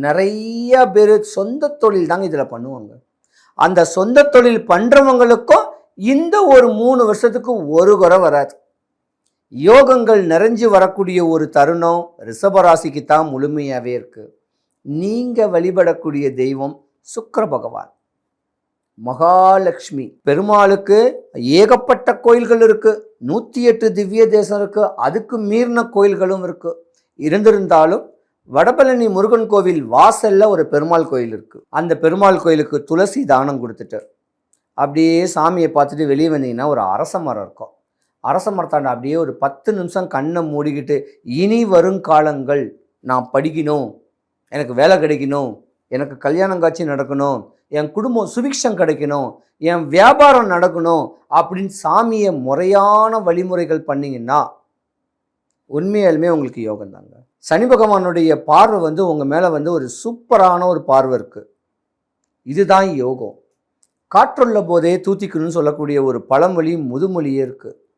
நிறைய பேர் சொந்த தொழில் தாங்க இதில் பண்ணுவாங்க. அந்த சொந்த தொழில் பண்ணுறவங்களுக்கும் இந்த ஒரு 3 வருஷத்துக்கு ஒரு குறை வராது. யோகங்கள் நிறைஞ்சு வரக்கூடிய ஒரு தருணம் ரிஷபராசிக்கு தான் முழுமையாகவே இருக்குது. நீங்கள் வழிபடக்கூடிய தெய்வம் சுக்கிர பகவான், மகாலட்சுமி. பெருமாளுக்கு ஏகப்பட்ட கோயில்கள் இருக்குது, 108 திவ்ய தேசம் இருக்குது, அதுக்கு மீறின கோயில்களும் இருக்குது. இருந்திருந்தாலும் வடபழனி முருகன் கோவில் வாசலில் ஒரு பெருமாள் கோயில் இருக்குது. அந்த பெருமாள் கோயிலுக்கு துளசி தானம் கொடுத்துட்டு அப்படியே சாமியை பார்த்துட்டு வெளியே வந்தீங்கன்னா ஒரு அரச மரம் இருக்கும். அரச மரத்தாண்ட அப்படியே ஒரு 10 நிமிஷம் கண்ணை மூடிக்கிட்டு, இனி வருங்காலங்கள் நான் படிக்கணும், எனக்கு வேலை கிடைக்கணும், எனக்கு கல்யாணம் காட்சி நடக்கணும், என் குடும்பம் சுபிக்ஷம் கிடைக்கணும், என் வியாபாரம் நடக்கணும் அப்படின்னு சாமியை முறையான வழிமுறைகள் பண்ணிங்கன்னா உண்மையாலுமே உங்களுக்கு யோகம் தாங்க. சனி பகவானுடைய பார்வை உங்கள் மேலே ஒரு சூப்பரான ஒரு பார்வை இருக்குது. இதுதான் யோகம். காற்றுள்ள போதே தூத்திக்கணும்னு சொல்லக்கூடிய ஒரு பழமொழி முதுமொழியே இருக்குது.